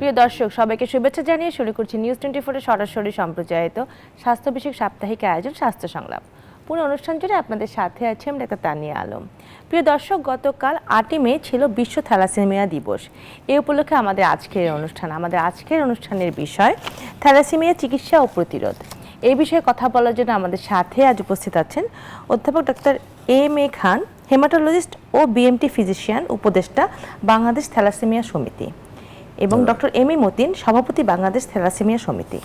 প্রিয় দর্শক, সবাইকে শুভেচ্ছা জানিয়ে শুরু করছি নিউজ 24 এর সরাসরি সম্প্রচারিত স্বাস্থ্য বিষয়ক সাপ্তাহিক আয়োজন স্বাস্থ্য সংলাপ। পুরো অনুষ্ঠান জুড়ে আপনাদের সাথে আছি আমি ডাক্তার তানিয়া আলম। প্রিয় দর্শক, গতকাল 8ই মে ছিল বিশ্ব থ্যালাসেমিয়া দিবস। এই উপলক্ষে আমাদের আজকের অনুষ্ঠানের বিষয় থ্যালাসেমিয়া চিকিৎসা ও প্রতিরোধ। এই বিষয়ে কথা বলার জন্য আমাদের সাথে আজ উপস্থিত আছেন অধ্যাপক ডাক্তার এম.এ. খান, হেমাটোলজিস্ট ও বিএমটি ফিজিশিয়ান, উপদেষ্টা বাংলাদেশ থ্যালাসেমিয়া সমিতি, এবং ডক্টর এম.ই. মতিন, সভাপতি বাংলাদেশ থ্যালাসেমিয়া সমিতি।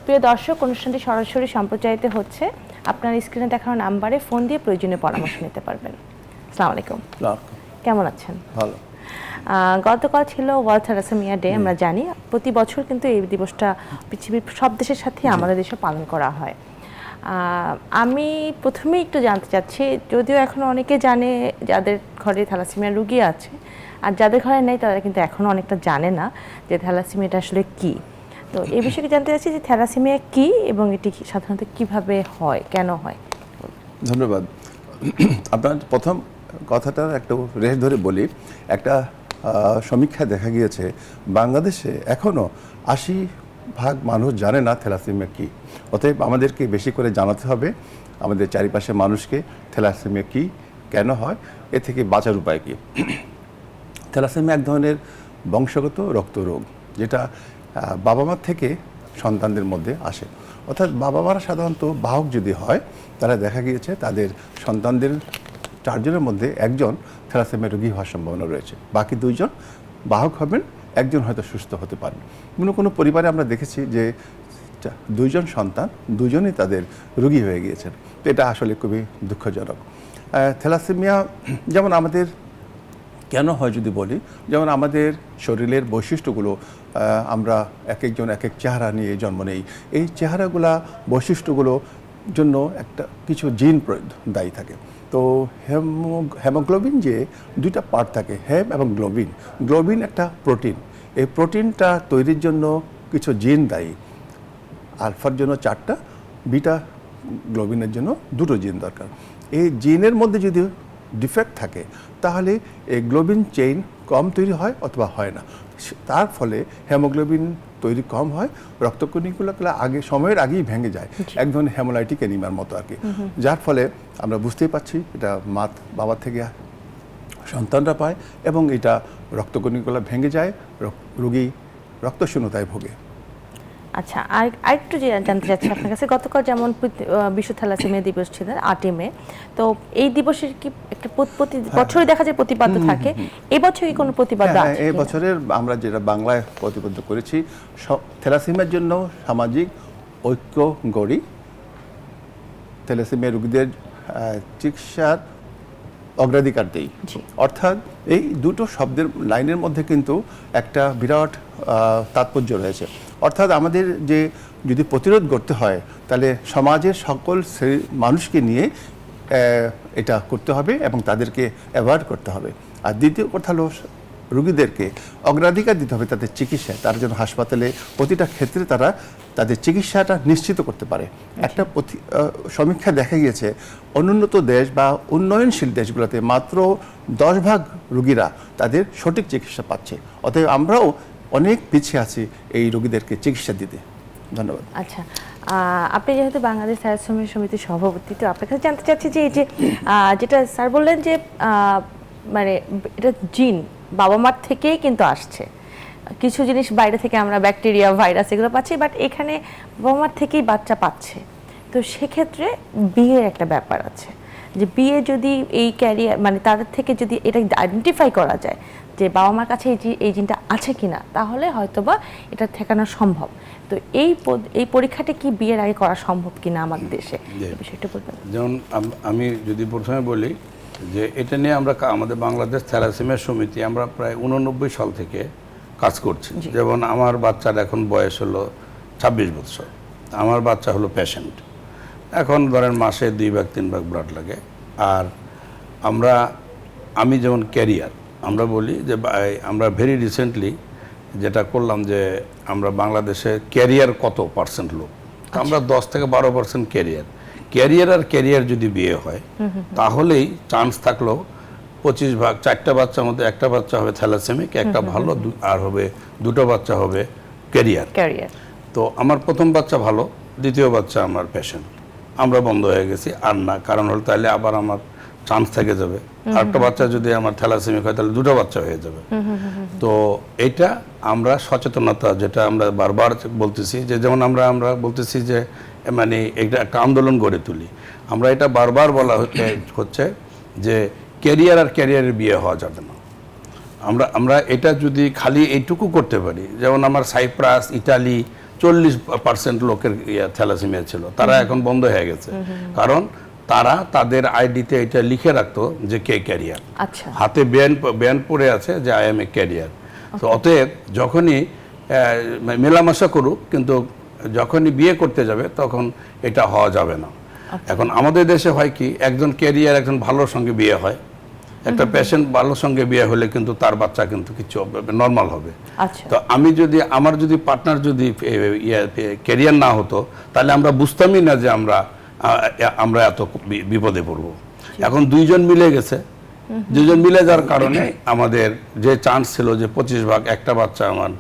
প্রিয় দর্শক, অনুষ্ঠানটি সরাসরি সম্প্রচারিত হচ্ছে। আপনার স্ক্রিনে দেখানো নাম্বারে ফোন দিয়ে প্রয়োজনীয় পরামর্শ নিতে পারবেন। আসসালামু আলাইকুম। কেমন আছেন? ভালো। গতকাল ছিল ওয়ার্ল্ড থ্যালাসেমিয়া ডে। আমরা জানি প্রতি বছর কিন্তু এই দিবসটা পৃথিবীর সব দেশের সাথে আমাদের দেশে পালন করা হয়। আমি প্রথমেই একটু জানতে চাচ্ছি, যদিও এখনো অনেকে জানে যাদের ঘরে থ্যালাসেমিয়া রোগী আছে, আর যাদের ঘরে নেই তারা কিন্তু এখনো অনেকটা জানে না যে থ্যালাসেমিয়াটা আসলে কি। তো এই বিষয়ে জানতে চাচ্ছি যে থ্যালাসেমিয়া কি এবং এটি সাধারণত কিভাবে হয়, কেন হয়? ধন্যবাদ। আপনার প্রথম কথাটা একটু রেশ ধরে বলি। একটা সমীক্ষা দেখা গিয়েছে বাংলাদেশে এখনও 80% মানুষ জানে না থ্যালাসেমিয়া কি। অতএব আমাদেরকে বেশি করে জানাতে হবে আমাদের চারিপাশে মানুষকে থ্যালাসেমিয়া কি, কেন হয়, এ থেকে বাঁচার উপায় কি। থ্যালাসেমিয়া এক ধরনের বংশগত রক্তরোগ, যেটা বাবা মার থেকে সন্তানদের মধ্যে আসে। অর্থাৎ বাবা মারা সাধারণত বাহক যদি হয়, তাহলে দেখা গিয়েছে তাদের সন্তানদের 4 জনের মধ্যে একজন থ্যালাসেমিয়া রোগী হওয়ার সম্ভাবনা রয়েছে। বাকি 2 জন বাহক হবেন, একজন হয়তো সুস্থ হতে পারেন। কোনো পরিবারে আমরা দেখেছি যে 2 জন সন্তান 2 জনই তাদের রোগী হয়ে গিয়েছেন। তো এটা আসলে খুবই দুঃখজনক। থ্যালাসেমিয়া যেমন আমাদের কেন হয় যদি বলি, যেমন আমাদের শরীরের বৈশিষ্ট্যগুলো, আমরা এক একজন এক এক চেহারা নিয়ে জন্ম নেই। এই চেহারাগুলা বৈশিষ্ট্যগুলোর জন্য একটা কিছু জিন দায়ী থাকে। তো হেমোগ্লোবিন যে 2টা পার্ট থাকে, হেম এবং গ্লোবিন। গ্লোবিন একটা প্রোটিন। এই প্রোটিনটা তৈরির জন্য কিছু জিন দায়ী। আলফার জন্য 4টা, বিটা গ্লোবিনের জন্য 2টো জিন দরকার। এই জিনের মধ্যে যদি ডিফেক্ট থাকে তাহলে এই গ্লোবিন চেইন কম তৈরি হয় অথবা হয় না। তার ফলে হেমোগ্লোবিন তৈরি কম হয়, রক্তকণিকাগুলো সময়ের আগেই ভেঙে যায়, এক ধরনের হেমোলাইটিক অ্যানিমিয়ার মতো আর কি। যার ফলে আমরা বুঝতেই পাচ্ছি এটা বাবার থেকে সন্তানরা পায় এবং এটা রক্তকণিকাগুলো ভেঙে যায়, রোগী রক্তশূন্যতায় ভোগে। আচ্ছা, আরেকটু জানতে চাচ্ছি আপনার কাছে, গতকাল যেমন বিশ্ব থ্যালাসেমিয়া দিবস ছিল 8ই মে, তো এই দিবসের কি একটা প্রতি বছরই দেখা যায় প্রতিপাদ্য থাকে, এবছর কি কোনো প্রতিপাদ্য আছে? এই বছরের আমরা যেটা বাংলায় প্রতিপাদ্য করেছি, থ্যালাসেমিয়ার জন্য সামাজিক ঐক্য গড়ি, থ্যালাসেমিয়া রোগীদের চিকিৎসার অগ্রাধিকার দেই। অর্থাৎ এই দুটো শব্দের লাইনের মধ্যে কিন্তু একটা বিরাট তাৎপর্য রয়েছে। অর্থাৎ আমাদের যে যদি প্রতিরোধ করতে হয়, তাহলে সমাজের সকল মানুষকে নিয়ে এটা করতে হবে এবং তাদেরকে অ্যাভয়েড করতে হবে। আর দ্বিতীয় কথা হলো রোগীদেরকে অগ্রাধিকার দিতে হবে তাদের চিকিৎসায়, তার জন্য হাসপাতালে প্রতিটা ক্ষেত্রে তারা তাদের চিকিৎসাটা নিশ্চিত করতে পারে। একটা সমীক্ষা দেখা গিয়েছে অনুন্নত দেশ বা উন্নয়নশীল দেশগুলোতে মাত্র 10% রোগীরা তাদের সঠিক চিকিৎসা পাচ্ছে। অতএব আমরাও অনেক পিছিয়ে আছি এই রোগীদেরকে চিকিৎসা দিতে। ধন্যবাদ। আচ্ছা, আপনি যেহেতু বাংলাদেশ থ্যালাসেমিয়া সমিতির সভাপতি, তো আপনার কাছে জানতে চাচ্ছি যে এই যে যেটা স্যার বললেন যে মানে এটা জিন বাবা মার থেকেই কিন্তু আসছে। কিছু জিনিস বাইরে থেকে আমরা ব্যাকটেরিয়া, ভাইরাস এগুলো পাচ্ছি, বাট এখানে বাবা মার থেকেই বাচ্চা পাচ্ছে। তো সেক্ষেত্রে বিয়ের একটা ব্যাপার আছে, যে বিয়ে যদি এই ক্যারিয়ার মানে তাদের থেকে যদি এটা আইডেন্টিফাই করা যায় যে বাবা মার কাছে এই জিনটা আছে কিনা, তাহলে হয়তোবা এটা ঠেকানো সম্ভব। তো এই পরীক্ষাটা কি বিয়ের আগে করা সম্ভব কিনা আমাদের দেশে, বিষয়টা বলবেন? যেমন আমি যদি প্রথমে বলি যে এটা নিয়ে আমরা আমাদের বাংলাদেশ থ্যালাসেমিয়া সমিতি আমরা প্রায় 89 সাল থেকে কাজ করছি। যেমন আমার বাচ্চার এখন বয়স হলো 26 বছর, আমার বাচ্চা হলো পেশেন্ট। এখন ধরেন মাসে 2 ভাগ 3 ভাগ ব্লাড লাগে। আর আমি যেমন ক্যারিয়ার, আমরা বলি যে আমরা ভেরি রিসেন্টলি যেটা করলাম যে আমরা বাংলাদেশে ক্যারিয়ার কত পার্সেন্ট লোক, আমরা 10 থেকে 12% ক্যারিয়ার আর ক্যারিয়ার যদি বিয়ে হয় তাহলেই চান্স থাকলো 25 ভাগ, 4টা বাচ্চার মধ্যে একটা বাচ্চা হবে থ্যালাসেমিক, একটা ভালো, আর হবে 2টো বাচ্চা হবে ক্যারিয়ার। তো আমার প্রথম বাচ্চা ভালো, দ্বিতীয় বাচ্চা আমার পেশেন্ট। আমরা বন্ধ হয়ে গেছি, আর না, কারণ হলো তাহলে আবার আমার চান্স থেকে যাবে। আরেকটা বাচ্চা যদি আমার থ্যালাসেমিক হয় তাহলে 2টো বাচ্চা হয়ে যাবে। তো এটা আমরা সচেতনতা, যেটা আমরা বারবার বলতেছি, যে যেমন আমরা বলতেছি যে মানে এটা একটা আন্দোলন গড়ে তুলি। আমরা এটা বারবার বলা হচ্ছে যে ক্যারিয়ার আর ক্যারিয়ারের বিয়ে হওয়া যাবে না। আমরা এটা যদি খালি এইটুকু করতে পারি, যেমন আমার সাইপ্রাস, ইটালি 40% লোকের থ্যালাসেমিয়া ছিল, তারা এখন বন্ধ হয়ে গেছে। কারণ তারা তাদের আইডিতে এটা লিখে রাখতো যে কে ক্যারিয়ার, হাতে ব্যান পড়ে আছে যে আই এম এ ক্যারিয়ার। তো অতএব যখনই মেলামেশা করুক, কিন্তু যখনই বিয়ে করতে যাবে তখন এটা হওয়া যাবে না। এখন আমাদের দেশে হয় কি, একজন ক্যারিয়ার একজন ভালোর সঙ্গে বিয়ে হয়, একটা পেশেন্ট ভালোর সঙ্গে বিয়ে হলে কিন্তু তার বাচ্চা কিন্তু কিছু নর্মাল হবে। তো আমার যদি পার্টনার যদি ক্যারিয়ার না হতো, তাহলে আমরা বুঝতামই না যে আমরা এত বিপদে পড়ব। এখন দুইজন মিলে গেছে, দুজন মিলে যাওয়ার কারণে আমাদের যে চান্স ছিল যে 25 ভাগ একটা বাচ্চা আমার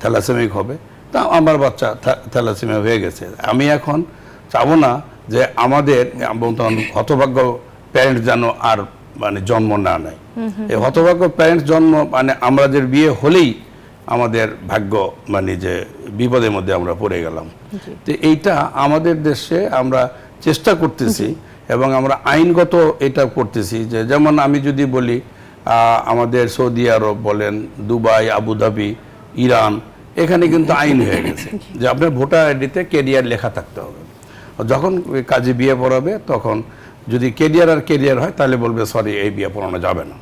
থ্যালাসেমিক হবে, তা আমার বাচ্চা থ্যালাসেমিয়া হয়ে গেছে। আমি এখন চাবো না যে আমাদের হতভাগ্য প্যারেন্টস যেন আর মানে জন্ম না নেয়। এই হতভাগ্য প্যারেন্টস জন্ম মানে আমাদের বিয়ে হলেই আমাদের ভাগ্য মানে যে বিপদের মধ্যে আমরা পড়ে গেলাম। তো এইটা আমাদের দেশে আমরা চেষ্টা করতেছি এবং আমরা আইনগত এটা করতেছি। যে যেমন আমি যদি বলি, আমাদের সৌদি আরব বলেন, দুবাই, আবুধাবি, ইরান, এখানে কিন্তু আইন হয়ে গেছে যে আপনার ভোটার আইডিতে ক্যারিয়ার লেখা থাকতে হবে। যখন কাজে বিয়ে পড়াবে তখন যদি ক্যারিয়ার আর ক্যারিয়ার হয় তাহলে বলবে সরি, এই বিয়ে পড়ানো যাবে না।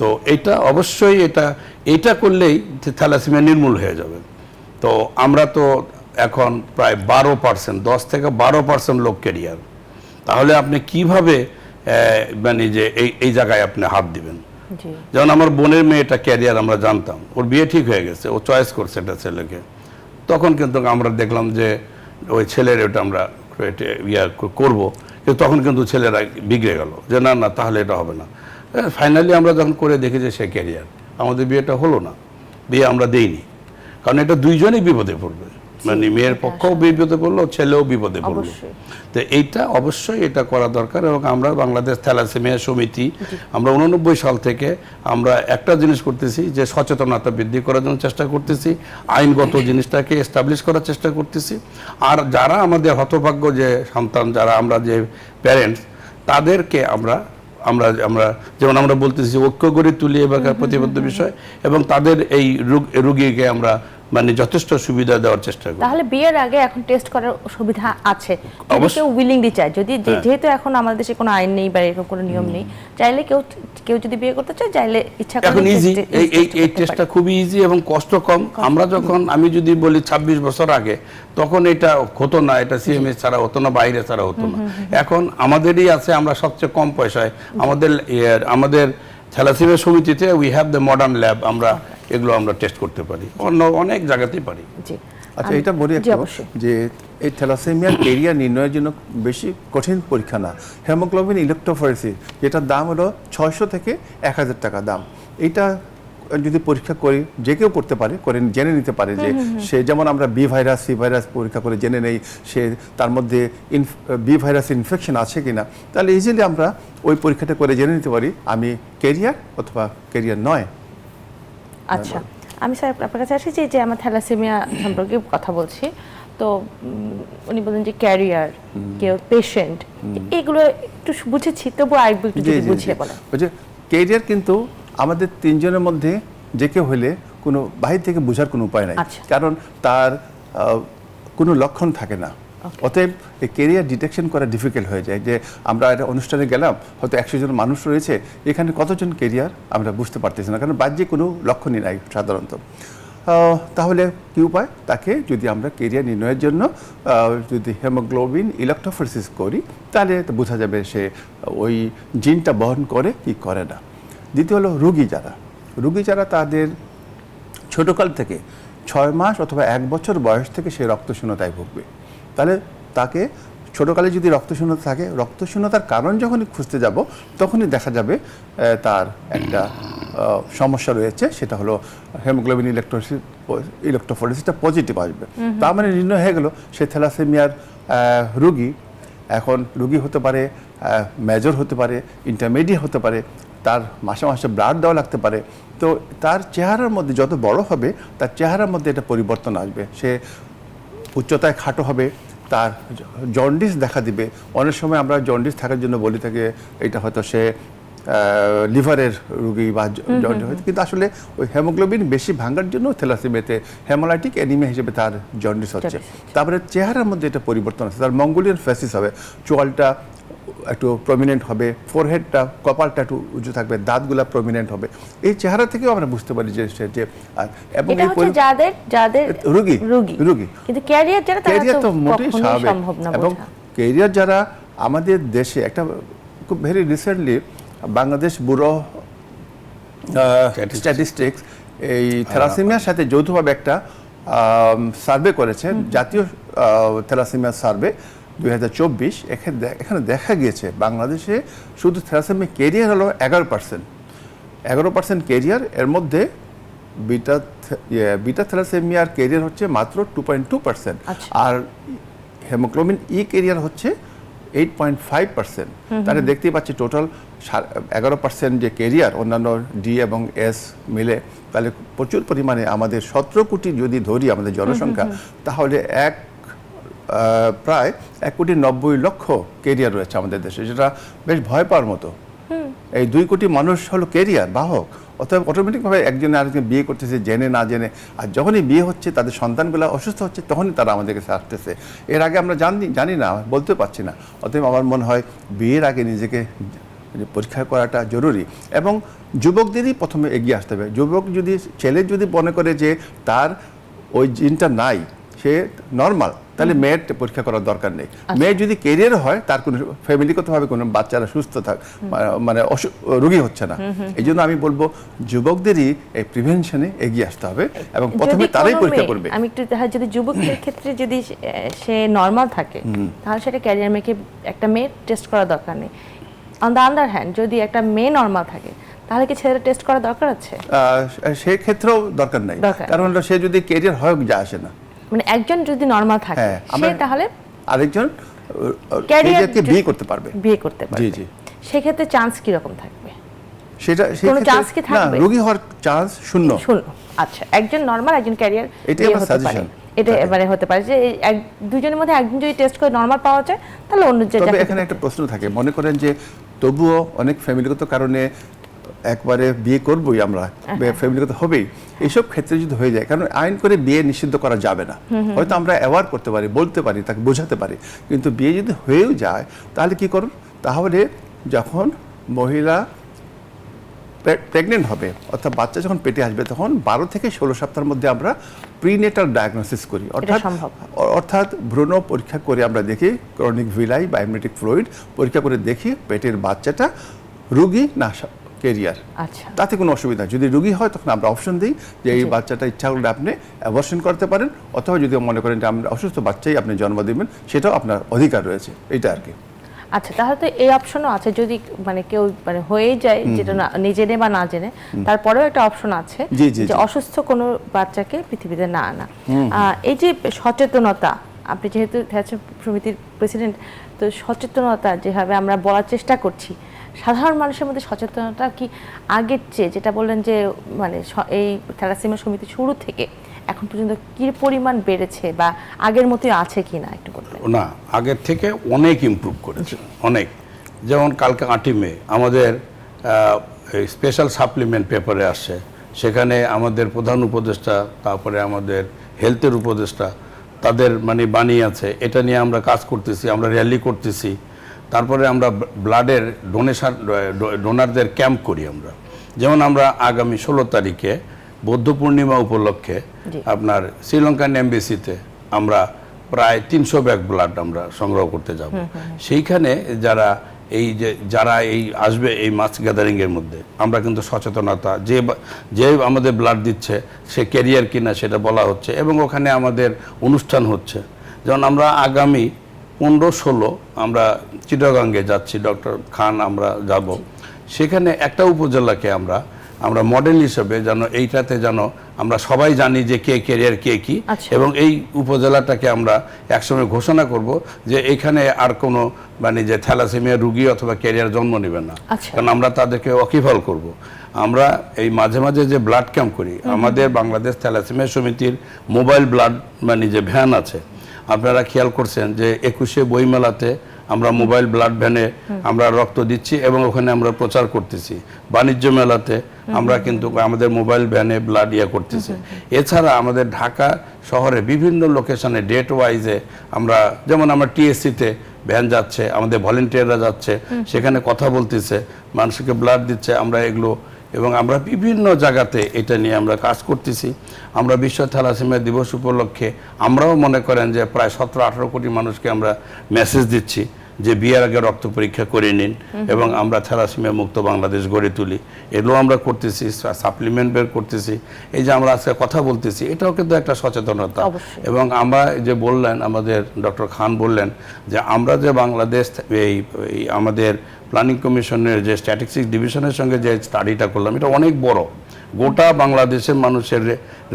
তো এটা অবশ্যই এটা করলেই থ্যালাসেমিয়া নির্মূল হয়ে যাবে। তো আমরা তো এখন প্রায় 12%, 10 থেকে 12% লোক ক্যারিয়ার। তাহলে আপনি কিভাবে মানে যে এই জায়গায় আপনি হাত দিবেন? যেমন আমার বোনের মেয়েটা ক্যারিয়ার, আমরা জানতাম, ওর বিয়ে ঠিক হয়ে গেছে, ও চয়েস করছে একটা ছেলেকে। তখন কিন্তু আমরা দেখলাম যে ওই ছেলের ওটা আমরা করবো, কিন্তু তখন কিন্তু ছেলেরা বিগড়ে গেল যে না তাহলে এটা হবে না। ফাইনালি আমরা যখন করে দেখি যে সে ক্যারিয়ার, আমাদের বিয়েটা হলো না, বিয়ে আমরা দেইনি। কারণ এটা দুইজনই বিপদে পড়বে, মানে মেয়ের পক্ষও বিপদে পড়লো, ছেলেও বিপদে পড়লো। তো এইটা অবশ্যই এটা করা দরকার। এবং আমরা বাংলাদেশ থ্যালাসেমিয়া সমিতি আমরা 89 সাল থেকে আমরা একটা জিনিস করতেছি, যে সচেতনতা বৃদ্ধি করার জন্য চেষ্টা করতেছি, আইনগত জিনিসটাকে এস্টাবলিশ করার চেষ্টা করতেছি। আর যারা আমাদের হতভাগ্য যে সন্তান, যারা আমরা যে প্যারেন্টস, তাদেরকে আমরা যেমন আমরা বলতেছি ঐক্য গড়ে তুলি এবারকার প্রতিবদ্ধ বিষয়, এবং তাদের এই রোগীকে আমরা মানে যথেষ্ট সুবিধা দেওয়ার চেষ্টা করি। তাহলে বিয়ের আগে এখন টেস্ট করার সুবিধা আছে, কেউ উইলিংলি চায়, যদি যেহেতু এখন আমাদের দেশে কোনো আইন নেই বা এরকম কোনো নিয়ম নেই, চাইলে কেউ যদি বিয়ে করতে চায়, চাইলে ইচ্ছা করে এখন ইজি, এই টেস্টটা খুবই ইজি এবং কষ্ট কম। আমি যদি বলি 26 বছর আগে, তখন এটা হতো না, এটা সিএমএস ছাড়া হতো না, বাইরে ছাড়া হতো না। এখন আমাদেরই আছে, আমরা সবচেয়ে কম পয়সায় আমাদের থ্যালাসেমিয়া সমিতিতে we have the modern lab, আমরা এগুলো আমরা টেস্ট করতে পারি, অন্য অনেক জায়গাতেই পারি। আচ্ছা, এটা বলি একটু যে এই থ্যালাসেমিয়ার ক্যারিয়ার নির্ণয়ের জন্য বেশি কঠিন পরীক্ষা না, হিমোগ্লোবিন ইলেকট্রোফোরেসিস, যেটার দাম হলো 600 থেকে 1000 টাকা দাম। এইটা যদি পরীক্ষা করি, যে কেউ করতে পারে, করে জেনে নিতে পারে যে সে, যেমন আমরা বি ভাইরাস, সি ভাইরাস পরীক্ষা করে জেনে নেই সে তার মধ্যে বি ভাইরাস ইনফেকশন আছে কিনা, তাহলে ইজিলি আমরা ওই পরীক্ষাটা করে জেনে নিতে পারি আমি ক্যারিয়ার অথবা ক্যারিয়ার নয়। আচ্ছা, আমি স্যার আপনার কাছে আসি যে আমার থ্যালাসেমিয়া সম্পর্কে কথা বলছি। তো উনি বলেন যে ক্যারিয়ার, কেউ পেশেন্ট, এগুলো একটু বুঝেছি, তবু আরেকটু যদি বুঝিয়ে বলেন। যে ক্যারিয়ার কিন্তু আমাদের তিনজনের মধ্যে যে কেউ হলে কোনো বাহির থেকে বোঝার কোনো উপায় নাই, কারণ তার কোনো লক্ষণ থাকে না। অতএব এই ক্যারিয়ার ডিটেকশন করা ডিফিকাল্ট হয়ে যায়। যে আমরা একটা অনুষ্ঠানে গেলাম, হয়তো 100 জন মানুষ রয়েছে, এখানে কতজন ক্যারিয়ার আমরা বুঝতে পারতেছি না, কারণ বাহ্যিক কোনো লক্ষণই নাই সাধারণত। তাহলে কী উপায়? তাকে যদি আমরা ক্যারিয়ার নির্ণয়ের জন্য যদি হিমোগ্লোবিন ইলেকট্রোফোরেসিস করি, তাহলে বোঝা যাবে সে ওই জিনটা বহন করে কি করে না। দ্বিতীয় হলো রুগী যারা তাদের ছোটোকাল থেকে 6 মাস অথবা 1 বছর বয়স থেকে সে রক্তশূন্যতায় ভুগবে, তাহলে তাকে ছোটোকালে যদি রক্তশূন্যতা থাকে, রক্তশূন্যতার কারণ যখনই খুঁজতে যাব তখনই দেখা যাবে তার একটা সমস্যা রয়েছে, সেটা হলো হেমোগ্লোবিন ইলেকট্রোফোরেসিসটা পজিটিভ আসবে। তার মানে নির্ণয় হয়ে গেল সে থ্যালাসেমিয়ার রোগী। এখন রোগী হতে পারে মেজর, হতে পারে ইন্টারমিডিয়েট, হতে পারে তার মাসে মাসে ব্লাড দেওয়া লাগতে পারে। তো তার চেহারার মধ্যে যত বড় হবে তার চেহারার মধ্যে এটা পরিবর্তন আসবে। সে উচ্চতায় খাটো হবে, তার জন্ডিস দেখা দিবে। অনেক সময় আমরা জন্ডিস থাকার জন্য বলি থাকি এটা হয়তো সে লিভারের রোগী বা জন্ডিস হয়েছে, কিন্তু আসলে ওই হেমোগ্লোবিন বেশি ভাঙার জন্য থ্যালাসেমিয়াতে হেমোলাইটিক অ্যানিমিয়া হিসেবে তার জন্ডিস হচ্ছে। তারপরে চেহারার মধ্যে এটা পরিবর্তন আছে, তার মঙ্গোলিয়ান ফেসিস হবে, চোয়ালটা একটু প্রমিনেন্ট হবে, ফোরহেডটা কপালটা একটু উঁচু থাকবে, দাঁতগুলা প্রমিনেন্ট হবে। এই চেহারা থেকেও আমরা বুঝতে পারি যে এবং এটা হচ্ছে যাদের রোগী কিন্তু ক্যারিয়ার যারা ক্যারিয়ার তো মোটেই স্বাভাবিক। এবং ক্যারিয়ার যারা আমাদের দেশে একটা খুব very recently Bangladesh bureau statistics এই থ্যালাসেমিয়ার সাথে যৌথভাবে একটা সার্ভে করেছে, জাতীয় থ্যালাসেমিয়া সার্ভে 2024। এখানে দেখা গিয়েছে বাংলাদেশে শুধু থ্যালাসেমিয়া ক্যারিয়ার হলো 11% ক্যারিয়ার। এর মধ্যে বিটা থ্যালাসেমিয়ার ক্যারিয়ার হচ্ছে মাত্র 2.2%, আর হেমোগ্লোবিন ক্যারিয়ার হচ্ছে 8.5%। তাহলে দেখতেই পাচ্ছি টোটাল 11% যে ক্যারিয়ার, অন্যান্য ডি এবং এস মিলে, তাহলে প্রচুর পরিমাণে আমাদের 17 কোটি যদি ধরি আমাদের জনসংখ্যা, তাহলে প্রায় 1,90,00,000 ক্যারিয়ার রয়েছে আমাদের দেশে, যেটা বেশ ভয় পাওয়ার মতো। এই 2 কোটি মানুষ হলো ক্যারিয়ার বাহক, অতএব অটোমেটিকভাবে একজনে আরেকজন বিয়ে করতেছে জেনে না জেনে, আর যখনই বিয়ে হচ্ছে তাদের সন্তানগুলো অসুস্থ হচ্ছে তখনই তারা আমাদের কাছে আসতেছে। এর আগে আমরা জানি না, বলতে পারছি না। অতএব আমার মনে হয় বিয়ের আগে নিজেকে পরীক্ষা করাটা জরুরি, এবং যুবকদেরই প্রথমে এগিয়ে আসতে হবে। ছেলে যদি মনে করে যে তার ওই জিনটা নাই, সে নর্মাল, তাহলে মেয়ের পরীক্ষা করার দরকার নেই। মেয়ে যদি ক্যারিয়ার হয়, তার কোনো ফ্যামিলিগতভাবে কোনো বাচ্চারা সুস্থ থাক, মানে রোগী হচ্ছে না। এই জন্য আমি বলবো যুবকদেরই এই প্রিভেনশনে এগিয়ে আসতে হবে, এবং প্রথমে তারাই পরীক্ষা করবে। আমি একটু যদি যুবকদের ক্ষেত্রে যদি সে নর্মাল থাকে, তাহলে সেটা ক্যারিয়ার মেয়েকে একটা মেয়ে টেস্ট করার দরকার নেই। অন দ্য আদার হ্যান্ড, যদি একটা মেয়ে নর্মাল থাকে, তাহলে কি ছেলেরা টেস্ট করা দরকার আছে? সেই ক্ষেত্রেও দরকার নাই, কারণ সে যদি ক্যারিয়ার হয় যা আসে না। মানে একজন যদি নরমাল থাকে, সে তাহলে আরেকজন ক্যারিয়ারকে বিয়ে করতে পারবে। জি জি। সেই ক্ষেত্রে চান্স কি রকম থাকবে? কোনো চান্স কি থাকবে? রোগী হওয়ার চান্স শূন্য। আচ্ছা, একজন নরমাল, একজন ক্যারিয়ার, এটাই আমার সাজেশন। এটা এবারে হতে পারে যে দুজনের মধ্যে একজন যদি টেস্ট করে নরমাল পাওয়া যায়, তাহলে অন্য যে। তবে এখানে একটা প্রশ্ন থাকে, মনে করেন যে তবুও অনেক ফ্যামিলিগত কারণে একবারে বিয়ে করবই আমরা, ফ্যামিলিগত হবেই, এইসব ক্ষেত্রে যদি হয়ে যায়, কারণ আইন করে বিয়ে নিষিদ্ধ করা যাবে না। হয়তো আমরা অ্যাওয়ার করতে পারি, বলতে পারি, তাকে বোঝাতে পারি, কিন্তু বিয়ে যদি হয়েও যায় তাহলে কি করুন? তাহলে যখন মহিলা প্রেগনেন্ট হবে, অর্থাৎ বাচ্চা যখন পেটে আসবে, তখন 12 থেকে 16 সপ্তাহের মধ্যে আমরা প্রিনেটাল ডায়াগনোসিস করি, অর্থাৎ ভ্রূণ পরীক্ষা করে আমরা দেখি ক্রনিক ভিলাই বা অ্যামনিওটিক ফ্লুইড পরীক্ষা করে দেখি পেটের বাচ্চাটা রোগী না ক্যারিয়ার। তাতে কোনো অসুবিধা। যদি রোগী হয় তখন আমরা অপশন দিই যে এই বাচ্চাটা ইচ্ছা করলে আপনি অ্যাবর্শন করতে পারেন, অথবা যদি মনে করেন যে আমরা অসুস্থ বাচ্চাই আপনি জন্ম দেবেন, সেটাও আপনার অধিকার রয়েছে। এইটা আর কি। আচ্ছা, তাহলে তো এই অপশনও আছে, যদি মানে কেউ মানে হয়ে যায়, যেটা না জেনে বা না জেনে, তারপরেও একটা অপশন আছে যে অসুস্থ কোনো বাচ্চাকে পৃথিবীতে না আনা। এই যে সচেতনতা, আপনি যেহেতু সমিতির প্রেসিডেন্ট, তো সচেতনতা যেভাবে আমরা বলার চেষ্টা করছি, সাধারণ মানুষের মধ্যে সচেতনতা কি আগের চেয়ে, যেটা বললেন যে মানে এই থ্যালাসেমিয়া সমিতি শুরু থেকে এখন পর্যন্ত কি পরিমাণ বেড়েছে, বা আগের মতোই আছে কি না একটু বলবেন? না, আগের থেকে অনেক ইমপ্রুভ করেছে, অনেক। যেমন কালকে 8ই মে আমাদের স্পেশাল সাপ্লিমেন্ট পেপারে আসছে, সেখানে আমাদের প্রধান উপদেষ্টা, তারপরে আমাদের হেলথের উপদেষ্টা, তাদের মানে বাণী আছে, এটা নিয়ে আমরা কাজ করতেছি, আমরা র্যালি করতেছি। তারপরে আমরা ব্লাডের ডোনারদের ক্যাম্প করি আমরা। যেমন আমরা আগামী 16 তারিখে বৌদ্ধ পূর্ণিমা উপলক্ষে আপনার শ্রীলঙ্কান এমবেসিতে আমরা প্রায় 300 ব্যাগ ব্লাড আমরা সংগ্রহ করতে যাব। সেইখানে যারা আসবে এই মাস গ্যাদারিংয়ের মধ্যে, আমরা কিন্তু সচেতনতা, যে আমাদের ব্লাড দিচ্ছে সে ক্যারিয়ার কিনা সেটা বলা হচ্ছে, এবং ওখানে আমাদের অনুষ্ঠান হচ্ছে। যেমন আমরা আগামী 15-16 আমরা চিটাগাঙ্গে যাচ্ছি, ডক্টর খান আমরা যাব। সেখানে একটা উপজেলাকে আমরা মডেল হিসেবে যেন এইটাতে যেন আমরা সবাই জানি যে কে ক্যারিয়ার কে কি, আচ্ছা। এবং এই উপজেলাটাকে আমরা একসময় ঘোষণা করব যে এখানে আর কোনো মানে যে থ্যালাসেমিয়া রুগী অথবা ক্যারিয়ার জন্ম নেবে না, আচ্ছা। কারণ আমরা তাদেরকে ওয়াকিবহাল করব। আমরা এই মাঝে মাঝে যে ব্লাড ক্যাম্প করি, আমাদের বাংলাদেশ থ্যালাসেমিয়া সমিতির মোবাইল ব্লাড মানে যে ভ্যান আছে, আপনারা খেয়াল করছেন যে 21শে বইমেলাতে আমরা মোবাইল ব্লাড ভ্যানে আমরা রক্ত দিচ্ছি এবং ওখানে আমরা প্রচার করতেছি। বাণিজ্য মেলাতে আমরা কিন্তু আমাদের মোবাইল ভ্যানে ব্লাড করতেছি। এছাড়া আমাদের ঢাকা শহরে বিভিন্ন লোকেশনে ডেট ওয়াইজে আমরা, যেমন আমরা টিএসসিতে ভ্যান যাচ্ছে, আমাদের ভলেন্টিয়াররা যাচ্ছে, সেখানে কথা বলতেছে, মানুষকে ব্লাড দিচ্ছে, আমরা এগুলো, এবং আমরা বিভিন্ন জায়গাতে এটা নিয়ে আমরা কাজ করতেছি। আমরা বিশ্ব থ্যালাসেমিয়া দিবস উপলক্ষে আমরাও মনে করেন যে প্রায় 17-18 কোটি মানুষকে আমরা মেসেজ দিচ্ছি যে বিয়ের আগে রক্ত পরীক্ষা করে নিন এবং আমরা থ্যালাসেমিয়া মুক্ত বাংলাদেশ গড়ে তুলি। এগুলো আমরা করতেছি, সাপ্লিমেন্ট বের করতেছি, এই যে আমরা আজকে কথা বলতেছি, এটাও কিন্তু একটা সচেতনতা। এবং আমরা যে বললেন, আমাদের ডক্টর খান বললেন যে আমরা যে বাংলাদেশ এই আমাদের প্ল্যানিং কমিশনের যে স্ট্যাটিস্টিক্স ডিভিশনের সঙ্গে যে স্টাডিটা করলাম, এটা অনেক বড়, গোটা বাংলাদেশের মানুষের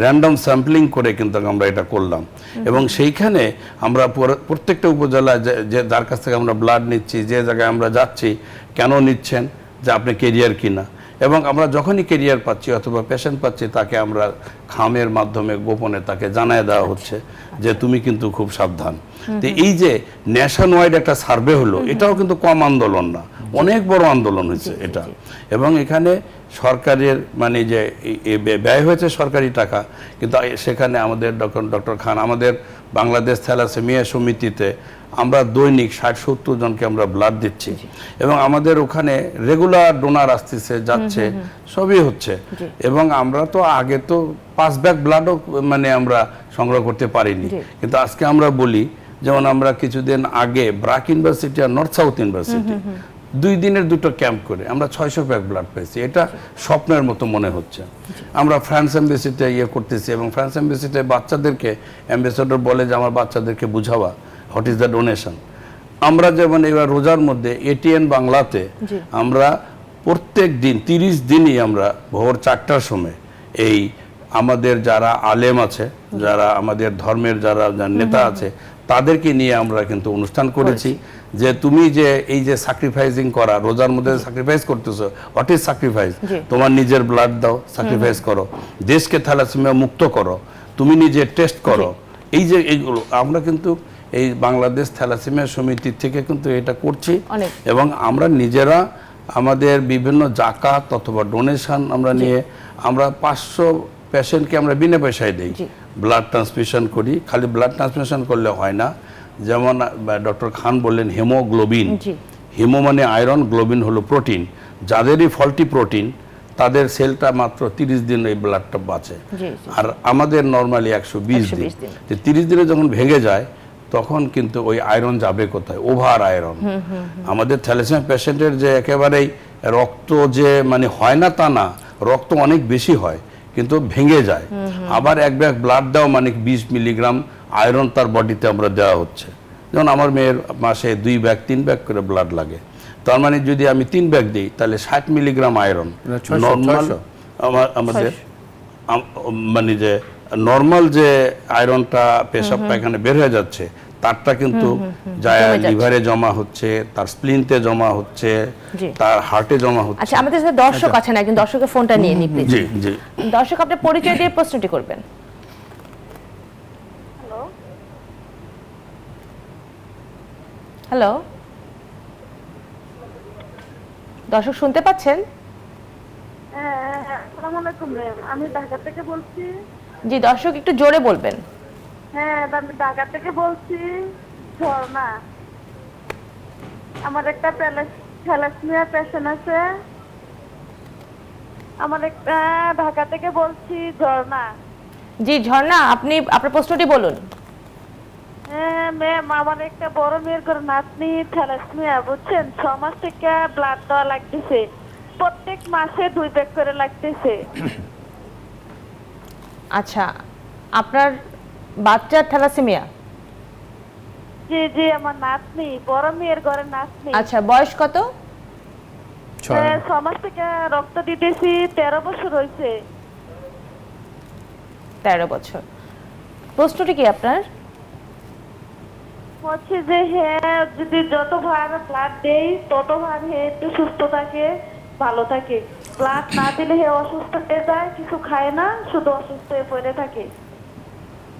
র্যান্ডম স্যাম্পলিং করে কিন্তু আমরা এটা করলাম। এবং সেইখানে আমরা প্রত্যেকটা উপজেলায় যে যার কাছ থেকে আমরা ব্লাড নিচ্ছি, যে জায়গায় আমরা যাচ্ছি, কেন নিচ্ছেন, যে আপনি কেরিয়ার কিনা, এবং আমরা যখনই কেরিয়ার পাচ্ছি অথবা পেশেন্ট পাচ্ছি, তাকে আমরা খামের মাধ্যমে গোপনে তাকে জানায় দেওয়া হচ্ছে যে তুমি কিন্তু খুব সাবধান। তো এই যে ন্যাশন ওয়াইড একটা সার্ভে হলো, এটাও কিন্তু কম আন্দোলন না, অনেক বড় আন্দোলন হয়েছে এটা। এবং এখানে সরকারের মানে যে ব্যয় হয়েছে সরকারি টাকা, কিন্তু সেখানে আমাদের ডক্টর খান, আমাদের বাংলাদেশ থ্যালাসেমিয়া সমিতিতে আমরা দৈনিক 60-70 জনকে আমরা ব্লাড দিচ্ছি, এবং আমাদের ওখানে রেগুলার ডোনার আসতেছে, যাচ্ছে, সবই হচ্ছে। এবং আমরা তো আগে তো 5 ব্যাগ ব্লাডও মানে আমরা সংগ্রহ করতে পারিনি, কিন্তু আজকে আমরা বলি, যেমন আমরা কিছুদিন আগে ব্রাক ইউনিভার্সিটি আর নর্থ সাউথ ইউনিভার্সিটি 2 দিনের 2টো ক্যাম্প করে আমরা 600 ব্যাগ ব্লাড পেয়েছি। এটা স্বপ্নের মতো মনে হচ্ছে। আমরা ফ্রান্স এম্বাসিতে করতেছি, এবং ফ্রান্স এম্বাসিতে বাচ্চাদেরকে, অ্যাম্বাসেডর বলে যে আমার বাচ্চাদেরকে বুঝাবা হোয়াট ইজ দ্য ডোনেশন। আমরা যেমন এবার রোজার মধ্যে এটিএন বাংলাতে আমরা প্রত্যেক দিন 30 দিনই আমরা ভোর 4টার সময় এই আমাদের যারা আলেম আছে, যারা আমাদের ধর্মের যারা নেতা আছে, তাদেরকে নিয়ে আমরা কিন্তু অনুষ্ঠান করেছি যে তুমি যে এই যে স্যাক্রিফাইসিং করা, রোজার মধ্যে স্যাক্রিফাইস করতেছো, হোয়াট ইজ স্যাক্রিফাইস? তোমার নিজের ব্লাড দাও, স্যাক্রিফাইস করো, দেশকে থ্যালাসেমিয়া মুক্ত করো, তুমি নিজে টেস্ট করো। এই যে এইগুলো আমরা কিন্তু এই বাংলাদেশ থ্যালাসেমিয়া সমিতি থেকে কিন্তু এটা করছি, এবং আমরা নিজেরা আমাদের বিভিন্ন জাকাত অথবা ডোনেশন আমরা নিয়ে আমরা 500 পেশেন্টকে আমরা বিনা পয়সায় দিই, ব্লাড ট্রান্সমিশন করি। খালি ব্লাড ট্রান্সমিশন করলে হয় না, যেমন ডক্টর খান বললেন হিমোগ্লোবিন, হিমো মানে আয়রন, গ্লোবিন হলো প্রোটিন। যাদেরই ফল্টি প্রোটিন, তাদের সেলটা মাত্র 30 দিন এই ব্লাডটা বাঁচে, আর আমাদের নর্মালি 120 দিন। 30 দিনে যখন ভেঙে যায়, তখন কিন্তু ওই আয়রন যাবে কোথায়? Over iron. আমাদের থ্যালাসেমিয়া পেশেন্টের যে একেবারেই রক্ত যে মানে হয় না তা না, রক্ত অনেক বেশি হয়, কিন্তু ভেঙে যায়। আবার 1 ব্যাগ ব্লাড দাও মানে 20 মিলিগ্রাম আয়রন তার বডিতে আমরা দেওয়া হচ্ছে। যেমন আমার মেয়ের মাসে 2 ব্যাগ 3 ব্যাগ করে ব্লাড লাগে, তার মানে যদি আমি 3 ব্যাগ দিই তাহলে 60 মিলিগ্রাম আয়রন। নর্মাল আমাদের মানে যে নর্মাল যে আয়রনটা পেশাব পায়খানে বের হয়ে যাচ্ছে, তারটা কিন্তু যায় লিভারে জমা হচ্ছে, তার স্প্লিনতে জমা হচ্ছে, তার হার্টে জমা হচ্ছে। আচ্ছা, আমাদের সাথে দর্শক আছেন, একজন দর্শকের ফোনটা নিয়ে নি প্লিজ। জি জি, দর্শক আপনার পরিচয় দিয়ে প্রশ্নটি করবেন। হ্যালো হ্যালো, দর্শক শুনতে পাচ্ছেন? হ্যাঁ, আসসালামু আলাইকুম ম্যাম, আমি ঢাকা থেকে বলছি। জি, দর্শক একটু জোরে বলবেন। হ্যাঁ, আমি ঢাকা থেকে বলছি, ঝর্ণা। আমার একটা থ্যালাসেমিয়া পেশেন্ট আছে। আমার একটা ঢাকা থেকে বলছি, ঝর্ণা। জি ঝর্ণা, আপনি আপনার প্রশ্নটি বলুন। হ্যাঁ ম্যাম, আমার একটা বড় মেয়ের করে নাতনি থ্যালাসেমিয়া, বুঝছেন, 6 মাস থেকে ব্লাড দেওয়া লাগতেছে, প্রত্যেক মাসে 2 ব্যাগ করে লাগতেছে। আচ্ছা, আপনার বাচ্চার থ্যালাসেমিয়া? জি জি, আমার নাতনি, বড় মেয়ের ঘরে নাতনি। আচ্ছা, বয়স কত? 6 মাস থেকে রক্ত দিতেছি, 13 বছর হয়েছে। 13 বছর। প্রশ্নটি কি আপনার? হচ্ছে যে হ্যাঁ, যদি যতবার ব্লাড দেই ততবার হে একটু সুস্থ থাকে, ভালো থাকে। ব্লাড না দিলে হে অসুস্থ হয়ে যায়, কিছু খায় না, শুধু অসুস্থ হয়ে পড়ে থাকে।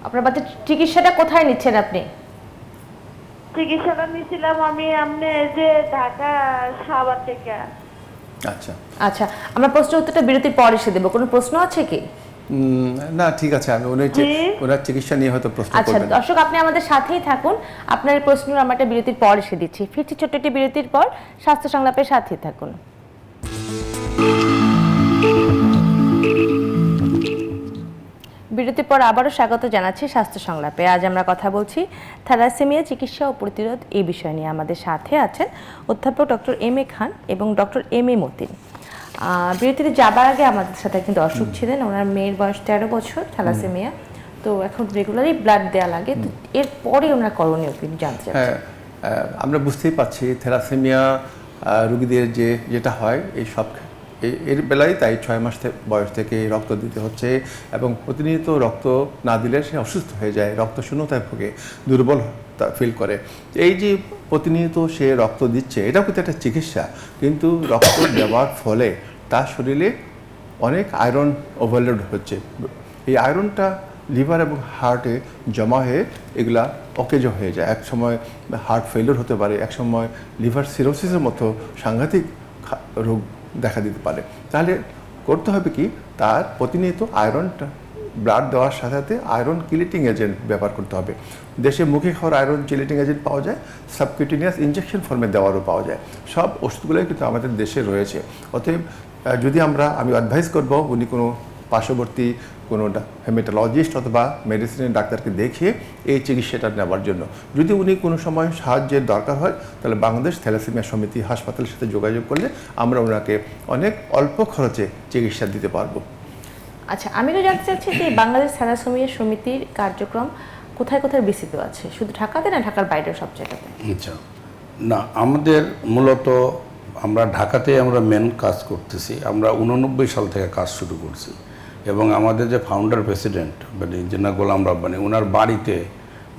আপনার বাচ্চার চিকিৎসাটা কোথায় নিচ্ছেন আপনি? চিকিৎসাটা নিয়েছিলাম আমি এই যে ঢাকা সাভার থেকে। আচ্ছা। আচ্ছা, আমরা প্রশ্ন উত্তরটা বিরতির পর এসে দেবো। কোনো প্রশ্ন আছে কি? না, ঠিক আছে, আমি ওনার চিকিৎসা নিয়ে হয়তো প্রশ্ন আচ্ছা করবেন। দর্শক, আপনি আমাদের সাথেই থাকুন। আপনার এই প্রশ্ন আমরা একটা বিরতির পর এসে দিচ্ছি। ফিরছি ছোট্ট একটি বিরতির পর। স্বাস্থ্য সংলাপের সাথেই থাকুন। বিরতির পর আবারও স্বাগত জানাচ্ছি স্বাস্থ্য সংলাপে। আজ আমরা কথা বলছি থ্যালাসেমিয়া চিকিৎসা ও প্রতিরোধ এই বিষয় নিয়ে। আমাদের সাথে আছেন অধ্যাপক ডক্টর এম এ খান এবং ডক্টর এম এ মতিন। বিরতিতে যাবার আগে আমাদের সাথে একজন দর্শক ছিলেন, ওনার মেয়ের বয়স 13 বছর, থ্যালাসেমিয়া। তো এখন রেগুলারই ব্লাড দেওয়া লাগে, তো এরপরে ওনার করণীয় কি জানতে চাচ্ছি। হ্যাঁ, আমরা বুঝতেই পারছি থ্যালাসেমিয়া রোগীদের যেটা হয় এর বেলায় তাই 6 মাস বয়স থেকে রক্ত দিতে হচ্ছে, এবং প্রতিনিয়ত রক্ত না দিলে সে অসুস্থ হয়ে যায়, রক্ত শূন্যতায় ভোগে, দুর্বল ফিল করে। এই যে প্রতিনিয়ত সে রক্ত দিচ্ছে, এটাও কিন্তু একটা চিকিৎসা, কিন্তু রক্ত দেওয়ার ফলে তার শরীরে অনেক আয়রন ওভারলোড হচ্ছে। এই আয়রনটা লিভার এবং হার্টে জমা হয়ে এগুলা অকেজ হয়ে যায়। এক সময় হার্ট ফেলিওর হতে পারে, এক সময় লিভার সিরোসিসের মতো সাংঘাতিক রোগ দেখা দিতে পারে। তাহলে করতে হবে কি, তার প্রতিনিয়ত আয়রনটা ব্লাড দেওয়ার সাথে সাথে আয়রন কিলেটিং এজেন্ট ব্যবহার করতে হবে। দেশে মুখে খাওয়ার আয়রন কিলেটিং এজেন্ট পাওয়া যায়, সাবকিউটিনিয়াস ইনজেকশন ফর্মে দেওয়ারও পাওয়া যায়। সব ওষুধগুলোই কিন্তু আমাদের দেশে রয়েছে। অতএব যদি আমি অ্যাডভাইস করব, উনি কোনো পার্শ্ববর্তী কোনো হেমাটোলজিস্ট অথবা মেডিসিনের ডাক্তারকে দেখিয়ে এই চিকিৎসাটা নেওয়ার জন্য। যদি উনি কোনো সময় সাহায্যের দরকার হয়, তাহলে বাংলাদেশ থ্যালাসেমিয়া সমিতি হাসপাতালের সাথে যোগাযোগ করলে আমরা ওনাকে অনেক অল্প খরচে চিকিৎসা দিতে পারবো। আচ্ছা, আমি তো জানতে চাচ্ছি যে বাংলাদেশ থ্যালাসেমিয়া সমিতির কার্যক্রম কোথায় কোথায় বিস্তৃত আছে? শুধু ঢাকাতে না ঢাকার বাইরেও সব জায়গাতে? আচ্ছা, না, আমাদের মূলত আমরা ঢাকাতেই আমরা মেন কাজ করতেছি। আমরা 89 সাল থেকে কাজ শুরু করছি, এবং আমাদের যে ফাউন্ডার প্রেসিডেন্ট মানে জিন্নাহ গোলাম রাব্বানী, ওনার বাড়িতে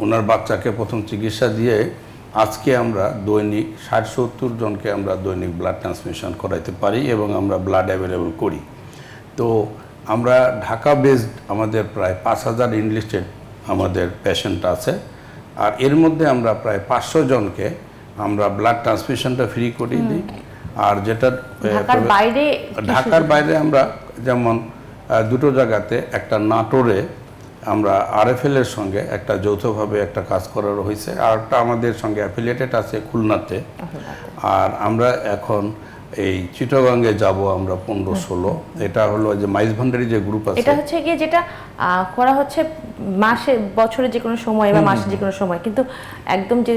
ওনার বাচ্চাকে প্রথম চিকিৎসা দিয়ে আজকে আমরা দৈনিক 60-70 জনকে আমরা দৈনিক ব্লাড ট্রান্সমিশন করাইতে পারি, এবং আমরা ব্লাড অ্যাভেলেবল করি। তো আমরা ঢাকা বেসড আমাদের প্রায় 5000 ইনলিস্টেড আমাদের পেশেন্ট আছে, আর এর মধ্যে আমরা প্রায় 500 জনকে আমরা ব্লাড ট্রান্সমিশনটা ফ্রি করে দিই। আর যেটা ঢাকার বাইরে আমরা যেমন দুটো জায়গাতে, একটা নাটোরে আমরা RFL এর সঙ্গে একটা যৌথভাবে একটা কাজ করার হয়েছে, আর একটা আমাদের সঙ্গে অ্যাফিলিয়েটেড আছে খুলনাতে। আর আমরা এখন এই চিটাগাঙ্গে যাব আমরা 15-16। এটা হলো যে মাইজ ভান্ডারি যে গ্রুপ আছে, এটা হচ্ছে গিয়ে যেটা করা হচ্ছে মাসে বছরে যে কোনো সময় বা মাসে যে কোনো সময়, কিন্তু একদম যে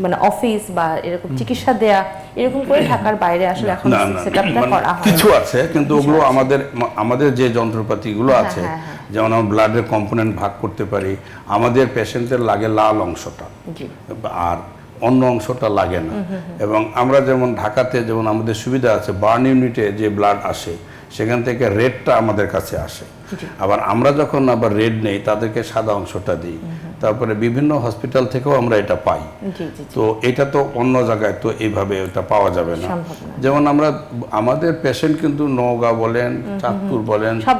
মানে অফিস বা এরকম চিকিৎসা দেয়া এরকম করে ঢাকার বাইরে আসলে এখন সেটআপটা করা হয় কিছু আছে, কিন্তু ওগুলো আমাদের যে যন্ত্রপাতিগুলো আছে, যেমন আমরা ব্লাডের কম্পোনেন্ট ভাগ করতে পারি। আমাদের পেশেন্টের লাগে লাল অংশটা, আর অন্য অংশটা লাগে না। এবং আমরা যেমন ঢাকাতে যেমন আমাদের সুবিধা আছে, বার্ন ইউনিটে যে ব্লাড আসে সেখান থেকে রেডটা আমাদের কাছে আসে। আবার আমরা যখন আবার রেড নেই, তাদেরকে সাদা অংশটা দিই। তারপরে বিভিন্ন হসপিটাল থেকেও আমরা এটা পাই। তো এটা তো অন্য জায়গায় তো এইভাবে এটা পাওয়া যাবে না। যেমন আমাদের পেশেন্ট কিন্তু নওগাঁ বলেন, চাঁদপুর বলেন, সব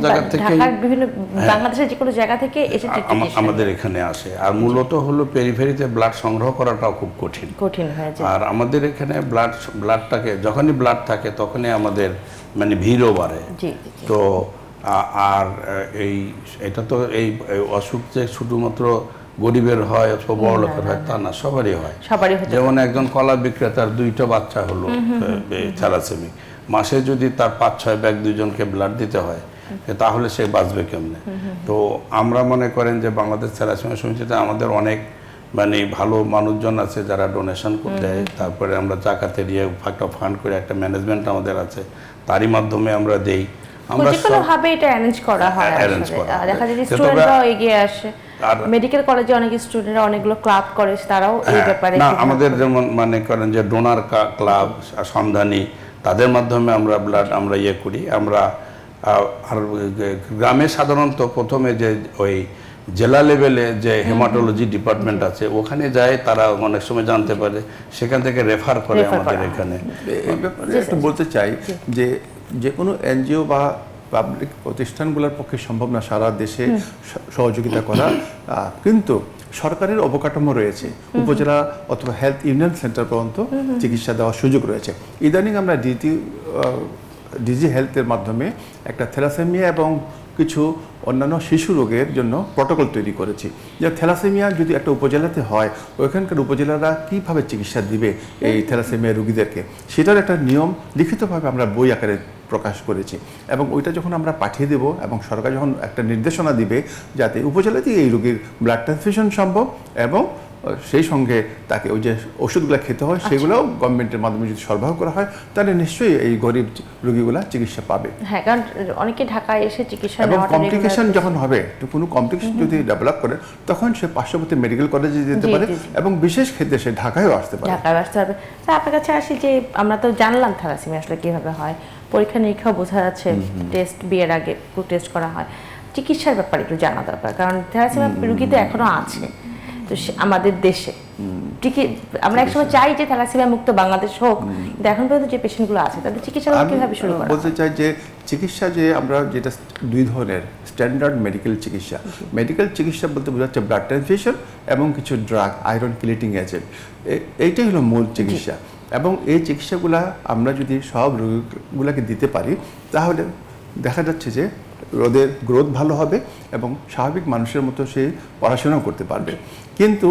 জায়গা থেকে বিভিন্ন বাংলাদেশের যে কোনো জায়গা থেকে এসে আমাদের এখানে আসে। আর মূলত হলো পেরিফেরিতে ব্লাড সংগ্রহ করাটাও খুব কঠিন হয়ে যায়। আর আমাদের এখানে ব্লাডটাকে যখনই ব্লাড থাকে তখনই আমাদের মানে ভিড়ও বাড়ে। তো আর এটা তো এই অসুখ যে শুধুমাত্র গরিবের হয় অথবা বড় লোকের হয় তা না, সবারই হয়। যেমন একজন কলা বিক্রেতার 2টা বাচ্চা হলো থ্যালাসেমিক, মাসে যদি তার 5-6 ব্যাগ 2 জনকে ব্লাড দিতে হয়, তাহলে সে বাঁচবে কেমনে? তো আমরা মনে করেন যে বাংলাদেশ থ্যালাসেমিয়া সমিতিতে আমাদের অনেক মানে ভালো মানুষজন আছে যারা ডোনেশন দেয়। তারপরে আমরা জাকাতের একটা ফান্ড করে একটা ম্যানেজমেন্ট আমাদের আছে, তারই মাধ্যমে আমরা দেই। আমরা যে কোনো ভাবে এটা অ্যারেঞ্জ করা হয় arrange আসলে। করা হয়। দেখা যায় যে তবে- স্টুডেন্টরাও এগিয়ে আসে, আর- মেডিকেল কলেজে অনেক স্টুডেন্টরা অনেকগুলো ক্লাব করে, তারাও এই ব্যাপারে না খুব help আমাদের করে। যেমন মনে করেন যে ডোনার ক্লাব সন্ধানী, তাদের মাধ্যমে আমরা ব্লাড আমরা ইয়ে করি। আমরা আর গ্রামে সাধারণত প্রথমে যে ওই জেলা লেভেলে যে হেমাটোলজি ডিপার্টমেন্ট আছে ওখানে যায়, তারা অনেক সময় জানতে পারে, সেখান থেকে রেফার করে Refer আমাদের করা হয়। এখানে। এই ব্যাপারে একটু বলতে চাই যে যে কোনো এনজিও বা পাবলিক প্রতিষ্ঠানগুলোর পক্ষে সম্ভব না সারা দেশে সহযোগিতা করা, কিন্তু সরকারের অবকাঠামো রয়েছে, উপজেলা অথবা হেলথ ইউনিয়ন সেন্টার পর্যন্ত চিকিৎসা দেওয়ার সুযোগ রয়েছে। ইদানিং আমরা ডিজি হেলথের মাধ্যমে একটা থ্যালাসেমিয়া এবং কিছু অন্যান্য শিশু রোগের জন্য প্রটোকল তৈরি করেছি, যে থ্যালাসেমিয়া যদি একটা উপজেলাতে হয় ওইখানকার উপজেলারা কীভাবে চিকিৎসা দিবে এই থ্যালাসেমিয়া রোগীদেরকে, সেটার একটা নিয়ম লিখিতভাবে আমরা বই আকারে প্রকাশ করেছি। এবং ওইটা যখন আমরা পাঠিয়ে দেব এবং সরকার যখন একটা নির্দেশনা দিবে যাতে উপজেলাতেই এই রোগীর ব্লাড ট্রান্সফিউশন সম্ভব এবং সেই সঙ্গে তাকে ওই যে ওষুধগুলো খেতে হয় সেগুলোও গভর্নমেন্টের মাধ্যমে যদি সরবরাহ করা হয় তাহলে নিশ্চয়ই এই গরিব রোগীগুলা চিকিৎসা পাবে। হ্যাঁ, কারণ অনেকে ঢাকায় এসে চিকিৎসা এবং নেওয়াটা কমপ্লিকেশন regular- যখন হবে, তো কোনো কমপ্লিকেশন যদি ডেভেলপ করে তখন সে পার্শ্ববর্তী মেডিকেল কলেজে যেতে জি, পারে জি, জি। এবং বিশেষ ক্ষেত্রে সে ঢাকায়ও আসতে পারে। ঢাকায় আসতে হবে। তা আপনার কাছে আসি যে আমরা তো জানলাম থ্যালাসেমিয়া আসলে কিভাবে হয়, পরীক্ষা নিরীক্ষাও বোঝা যাচ্ছে, টেস্ট বিয়ের আগে টেস্ট করা হয়, চিকিৎসার ব্যাপারে একটু জানা দরকার, কারণ থ্যালাসেমিয়া রোগী তো এখনো আছে তো আমাদের দেশে। ঠিকই আমরা একসময় চাই যে থ্যালাসেমিয়া মুক্ত বাংলাদেশ হোক, কিন্তু এখন পর্যন্ত যে পেশেন্টগুলো আছে তাদের চিকিৎসা আমি কিভাবে শুরু করা বলতে হয়? চাই যে চিকিৎসা যে আমরা যেটা দুই ধরনের, স্ট্যান্ডার্ড মেডিকেল চিকিৎসা। মেডিকেল চিকিৎসা বলতে বোঝাচ্ছে ব্লাড ট্রান্সফিউশন এবং কিছু ড্রাগ, আয়রন কিলেটিং এজেন্ট, এইটাই হলো মূল চিকিৎসা। এবং এই চিকিৎসাগুলা আমরা যদি সব রোগীগুলোকে দিতে পারি তাহলে দেখা যাচ্ছে যে ওদের গ্রোথ ভালো হবে এবং স্বাভাবিক মানুষের মতো সে পড়াশোনাও করতে পারবে। কিন্তু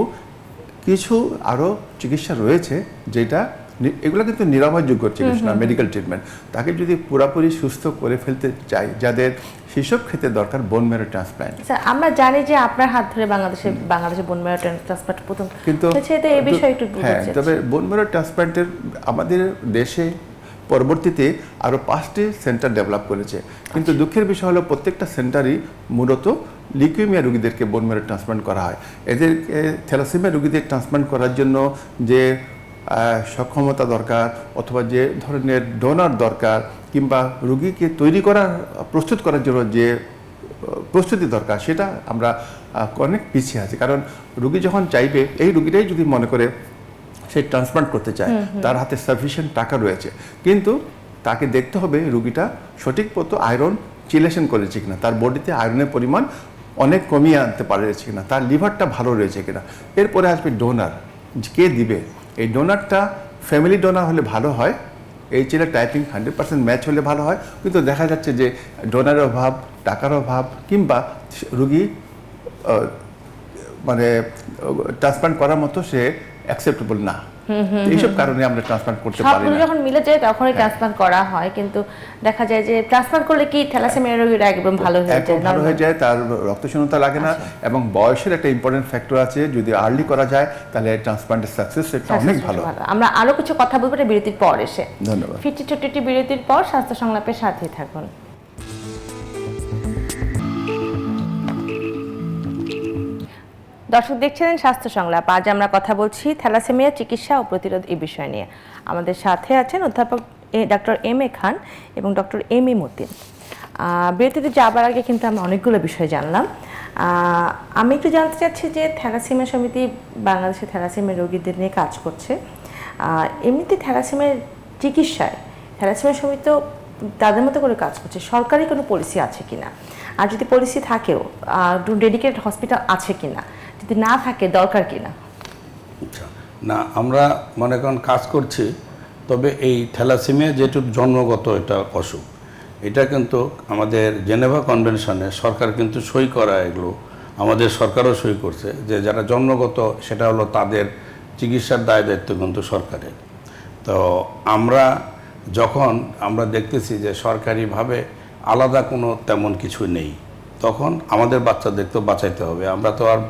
কিছু আরও চিকিৎসা রয়েছে যেটা এগুলো কিন্তু নিরাময়যোগ্য চিকিৎসা, মেডিকেল ট্রিটমেন্ট। তাকে যদি পুরোপুরি সুস্থ করে ফেলতে চাই, যাদের সেসব ক্ষেত্রে দরকার বোন ম্যারো ট্রান্সপ্ল্যান্ট। স্যার, আমরা জানি যে আপনার হাত ধরে বাংলাদেশে বোন ম্যারো ট্রান্সপ্লান্ট প্রথম, কিন্তু তো এই বিষয়ে একটু বলতে হ্যাঁ, চাচ্ছি। তবে বোন ম্যারো ট্রান্সপ্ল্যান্টের আমাদের দেশে পরবর্তীতে আরও 5টি সেন্টার ডেভেলপ করেছে, কিন্তু দুঃখের বিষয় হলো প্রত্যেকটা সেন্টারই মূলত লিউকেমিয়া রোগীদেরকে বোন ম্যারো ট্রান্সপ্লান্ট করা হয়। এদেরকে থ্যালাসেমিয়া রোগীদের ট্রান্সপ্লান্ট করার জন্য যে সক্ষমতা দরকার অথবা যে ধরনের ডোনার দরকার কিংবা রোগীকে তৈরি করার প্রস্তুত করার জন্য যে প্রস্তুতি দরকার সেটা আমরা অনেক পিছিয়ে আছি। কারণ রোগী যখন চাইবে, এই রোগীটাই যদি মনে করে সে ট্রান্সপ্লান্ট করতে চায়, তার হাতে সাফিসিয়েন্ট টাকা রয়েছে, কিন্তু তাকে দেখতে হবে রোগীটা সঠিক মতো আয়রন চিলেশন করেছে কিনা, তার বডিতে আয়রনের পরিমাণ অনেক কমিয়ে আনতে পারেছে কিনা, তার লিভারটা ভালো রয়েছে কিনা। এরপরে আসবে ডোনার, কে দিবে। এই ডোনারটা ফ্যামিলি ডোনার হলে ভালো হয়, এই ছেলে টাইপিং 100% ম্যাচ হলে ভালো হয়, কিন্তু দেখা যাচ্ছে যে ডোনারের অভাব, টাকার অভাব কিংবা রুগী মানে ট্রান্সপ্লান্ট করার মতো সে অ্যাকসেপ্টেবল না, এইসব কারণে আমরা ট্রান্সপ্লান্ট করতে পারি সবগুলো না। যখন মিলে যায় তখনই ট্রান্সপ্লান্ট করা হয়, কিন্তু দেখা যায় যে ট্রান্সপ্লান্ট করলে কি থ্যালাসেমিয়া রোগীরা একদম ভালো হয়ে একদম যায়, ভালো হয়ে যায়, তার রক্তশূন্যতা লাগে না এবং বয়সের একটা ইম্পর্টেন্ট ফ্যাক্টর আছে। যদি আর্লি করা যায় তাহলে ট্রান্সপ্লান্টের সাকসেস রেটটা অনেক ভালো। আমরা আরো কিছু কথা বলবো এটা বিরতির পর এসে। ধন্যবাদ। ফিরছি ছোট্ট একটি বিরতির পর, স্বাস্থ্য সংলাপের সাথেই থাকুন। দর্শক দেখছিলেন স্বাস্থ্য সংলাপ। আজ আমরা কথা বলছি থ্যালাসেমিয়া চিকিৎসা ও প্রতিরোধ এই বিষয় নিয়ে। আমাদের সাথে আছেন অধ্যাপক ডক্টর এম এ খান এবং ডক্টর এম এ মতিন। বিরতিতে যাবার আগে কিন্তু আমরা অনেকগুলো বিষয় জানলাম। আমি একটু জানতে চাচ্ছি যে থ্যালাসেমিয়া সমিতি বাংলাদেশে থ্যালাসেমিয়া রোগীদের নিয়ে কাজ করছে, এমনিতে থ্যালাসেমিয়ার চিকিৎসায় থ্যালাসেমিয়া সমিতি তো তাদের মতো করে কাজ করছে, সরকারি কোনো পলিসি আছে কিনা, আর যদি পলিসি থাকেও ডেডিকেটেড হসপিটাল আছে কিনা, যদি না থাকে দরকার কিনা? আচ্ছা, না আমরা মনে করেন কাজ করছি, তবে এই থ্যালাসেমিয়া যেটু জন্মগত এটা অসুখ, এটা কিন্তু আমাদের জেনেভা কনভেনশনে সরকার কিন্তু সই করা, এগুলো আমাদের সরকারও সই করছে যে যারা জন্মগত সেটা হলো তাদের চিকিৎসার দায় দায়িত্ব কিন্তু সরকারের। তো আমরা দেখতেছি যে সরকারিভাবে আলাদা কোনো তেমন কিছু নেই, তখন আমাদের বাচ্চাদের তো বাঁচাইতে হবে। আমরা তো আর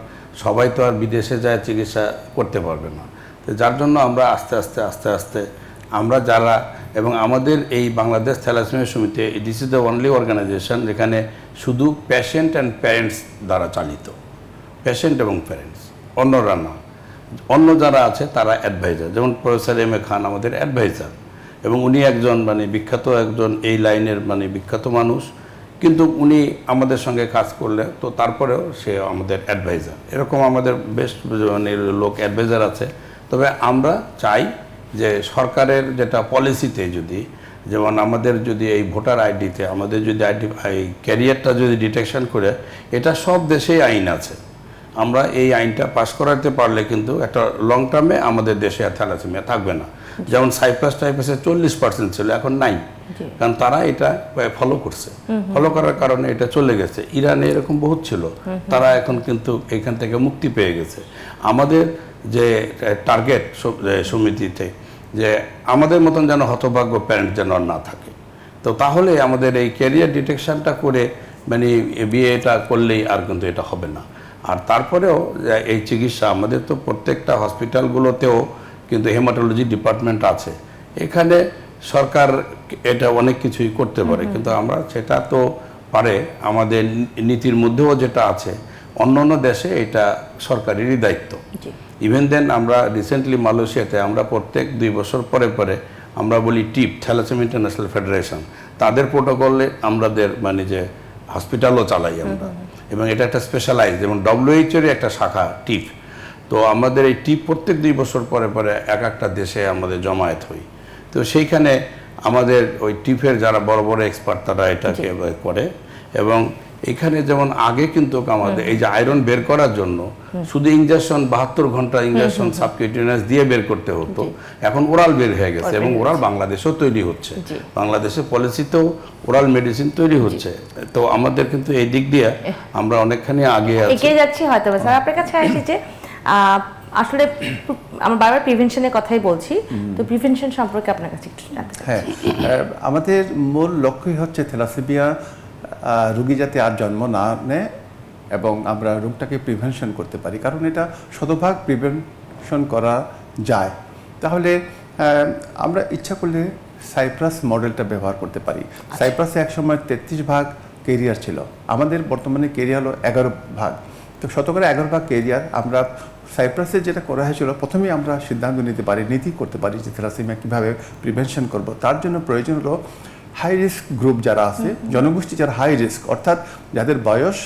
সবাই তো আর বিদেশে যায় চিকিৎসা করতে পারবে না, তো যার জন্য আমরা আস্তে আস্তে আমরা যারা এবং আমাদের এই বাংলাদেশ থ্যালাসেমিয়া সমিতি, this is the only organisation যেখানে শুধু পেশেন্ট অ্যান্ড প্যারেন্টস দ্বারা চালিত, পেশেন্ট এবং প্যারেন্টস, অন্যরা না। অন্য যারা আছে তারা অ্যাডভাইজার, যেমন প্রফেসর এম এ খান আমাদের অ্যাডভাইজার, এবং উনি একজন বিখ্যাত একজন এই লাইনের বিখ্যাত মানুষ, কিন্তু উনি আমাদের সঙ্গে কাজ করলে তো তারপরেও সে আমাদের অ্যাডভাইজার। এরকম আমাদের বেশ লোক অ্যাডভাইজার আছে। তবে আমরা চাই যে সরকারের যেটা পলিসিতে যদি, যেমন আমাদের যদি এই ভোটার আইডিতে আমাদের যদি এই ক্যারিয়ারটা যদি ডিটেকশন করে, এটা সব দেশেই আইন আছে, আমরা এই আইনটা পাশ করাতে পারলে কিন্তু একটা লং টার্মে আমাদের দেশে আর থ্যালাসেমিয়া থাকবে না। যেমন সাইপ্রাস টাইপাসে 40% ছিল, এখন নাই, কারণ তারা এটা ফলো করছে, ফলো করার কারণে এটা চলে গেছে। ইরানে এরকম বহুত ছিল, তারা এখন কিন্তু এখান থেকে মুক্তি পেয়ে গেছে। আমাদের যে টার্গেট সমিতিতে যে আমাদের মতন যেন হতভাগ্য প্যারেন্ট যেন না থাকে, তো তাহলে আমাদের এই ক্যারিয়ার ডিটেকশনটা করে বিয়েটা করলেই আর কিন্তু এটা হবে না। আর তারপরেও এই চিকিৎসা আমাদের তো প্রত্যেকটা হসপিটালগুলোতেও কিন্তু হেমাটোলজি ডিপার্টমেন্ট আছে, এখানে সরকার এটা অনেক কিছুই করতে পারে, কিন্তু আমরা সেটা তো পারে আমাদের নীতির মধ্যেও যেটা আছে, অন্য অন্য দেশে এটা সরকারেরই দায়িত্ব। ইভেন দেন আমরা রিসেন্টলি মালয়েশিয়াতে আমরা প্রত্যেক 2 বছর পরে পরে আমরা বলি টিপ, থ্যালাসেমিয়া ইন্টারন্যাশনাল ফেডারেশন, তাদের প্রোটোকলে আমাদের যে হসপিটালও চালাই আমরা, এবং এটা একটা স্পেশালাইজ, যেমন WHO-এর একটা শাখা টিপ। তো আমাদের এই টিপ প্রত্যেক 2 বছর পরে পরে এক একটা দেশে আমাদের জমায়েত হই। তো সেইখানে আমাদের ওই টিপের যারা বড় বড় এক্সপার্ট তারা এটাকে করে, এবং এখানে যেমন আগে কিন্তু আমাদের এই যে আয়রন বের করার জন্য শুধু ইনজেকশন 72 ঘন্টা ইনজেকশন সাবকিউটেনিয়াস দিয়ে বের করতে হতো, এখন ওরাল বের হয়ে গেছে, এবং ওরাল বাংলাদেশেও তৈরি হচ্ছে, বাংলাদেশের পলিসিতেও ওরাল মেডিসিন তৈরি হচ্ছে। তো আমাদের কিন্তু এই দিক দিয়ে আমরা অনেকখানি এগিয়ে যাচ্ছি হয়তো। স্যার আপনার কাছে আসি যে আসলে আমরা বারবার প্রিভেনশনের কথাই বলছি, তো প্রিভেনশন সম্পর্কে আপনার কাছে একটু জানতে চাই। হ্যাঁ, আমাদের মূল লক্ষ্যই হচ্ছে থ্যালাসেমিয়া রোগী যাতে আর জন্ম না নেয় এবং আমরা রোগটাকে প্রিভেনশন করতে পারি, কারণ এটা শতভাগ প্রিভেনশন করা যায়। তাহলে আমরা ইচ্ছা করলে সাইপ্রাস মডেলটা ব্যবহার করতে পারি। সাইপ্রাসে একসময় 33 ভাগ কেরিয়ার ছিল, আমাদের বর্তমানে কেরিয়ার হলো 11 ভাগ। তো শতকরা 11 ভাগ কেরিয়ার আমরা সাইপ্রাসে যেটা করা হয়েছিল, প্রথমেই আমরা সিদ্ধান্ত নিতে পারি, নীতি করতে পারি যে থ্যালাসেমিয়া কীভাবে প্রিভেনশন করব। তার জন্য প্রয়োজন হলো হাই রিস্ক গ্রুপ যারা আছে, জনগোষ্ঠী যারা হাই রিস্ক, অর্থাৎ যাদের বয়স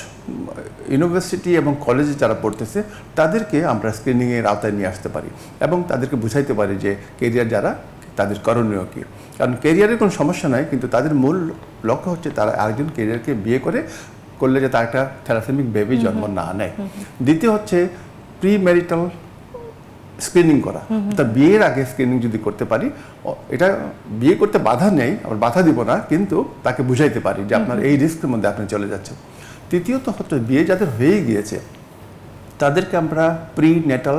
ইউনিভার্সিটি এবং কলেজে যারা পড়তেছে, তাদেরকে আমরা স্ক্রিনিংয়ের আওতায় নিয়ে আসতে পারি এবং তাদেরকে বুঝাইতে পারি যে কেরিয়ার যারা, তাদের করণীয় কী। কারণ কেরিয়ারের কোনো সমস্যা নাই, কিন্তু তাদের মূল লক্ষ্য হচ্ছে তারা আরেকজন কেরিয়ারকে বিয়ে করলে যে তার একটা থ্যালাসেমিক বেবি জন্ম না নেয়। দ্বিতীয় হচ্ছে প্রি ম্যারিটাল স্ক্রিনিং করা, অর্থাৎ বিয়ের আগে স্ক্রিনিং যদি করতে পারি, এটা বিয়ে করতে বাধা নেই, আমরা বাধা দিব না, কিন্তু তাকে বুঝাইতে পারি যে আপনার এই রিস্কের মধ্যে আপনি চলে যাচ্ছেন। তৃতীয়ত হচ্ছে বিয়ে যাদের হয়ে গিয়েছে তাদেরকে আমরা প্রি নেটাল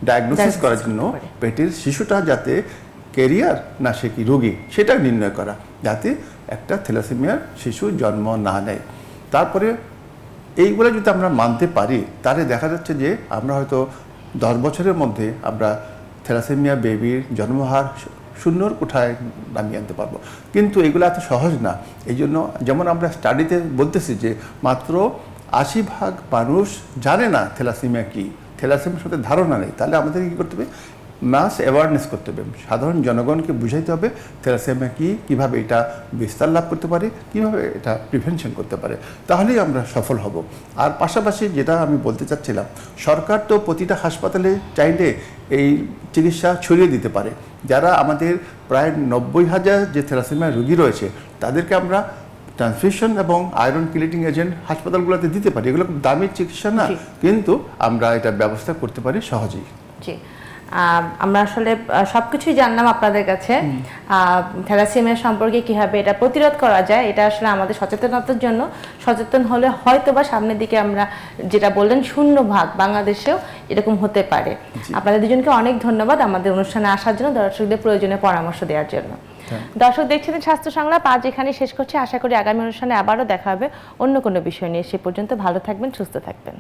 ডায়াগনোসিস করার জন্য পেটের শিশুটা যাতে ক্যারিয়ার না সে কি রোগী সেটা নির্ণয় করা, যাতে একটা থ্যালাসেমিয়ার শিশু জন্ম না নেয়। তারপরে এইগুলো যদি আমরা মানতে পারি, তাহলে দেখা যাচ্ছে যে আমরা হয়তো 10 বছরের মধ্যে আমরা থ্যালাসেমিয়া বেবির জন্মহার 0 কোঠায় নামিয়ে আনতে পারবো। কিন্তু এগুলো এত সহজ না। এই জন্য যেমন আমরা স্টাডিতে বলতেছি যে মাত্র 80 ভাগ মানুষ জানে না থ্যালাসেমিয়া কী, থ্যালাসেমিয়ার সাথে ধারণা নেই। তাহলে আমাদের কী করতে হবে? মাস অ্যাওয়ারনেস করতে হবে, সাধারণ জনগণকে বুঝাইতে হবে থ্যালাসেমিয়া কী, কীভাবে এটা বিস্তার লাভ করতে পারে, কীভাবে এটা প্রিভেনশন করতে পারে, তাহলেই আমরা সফল হব। আর পাশাপাশি যেটা আমি বলতে চাচ্ছিলাম, সরকার তো প্রতিটা হাসপাতালে চাইলে এই চিকিৎসা ছড়িয়ে দিতে পারে। যারা আমাদের প্রায় 90,000 যে থ্যালাসেমিয়া রোগী রয়েছে, তাদেরকে আমরা ট্রান্সফিউশন এবং আয়রন কিলেটিং এজেন্ট হাসপাতালগুলোতে দিতে পারি। এগুলো দামি চিকিৎসা না, কিন্তু আমরা এটা ব্যবস্থা করতে পারি সহজেই। জি, আমরা আসলে সবকিছুই জানলাম আপনাদের কাছে। থ্যালাসেমিয়া সম্পর্কে কিভাবে এটা প্রতিরোধ করা যায়, এটা আসলে আমাদের সচেতনতার জন্য, সচেতন হলে হয়তো বা সামনের দিকে আমরা যেটা বললেন 0 ভাগ বাংলাদেশেও এরকম হতে পারে। আপনাদের দুজনকে অনেক ধন্যবাদ আমাদের অনুষ্ঠানে আসার জন্য, দর্শকদের প্রয়োজনীয় পরামর্শ দেওয়ার জন্য। দর্শক দেখছিলেন স্বাস্থ্য সংলাপ, আজ এখানে শেষ করছি। আশা করি আগামী অনুষ্ঠানে আবারও দেখা হবে অন্য কোনো বিষয় নিয়ে। সে পর্যন্ত ভালো থাকবেন, সুস্থ থাকবেন।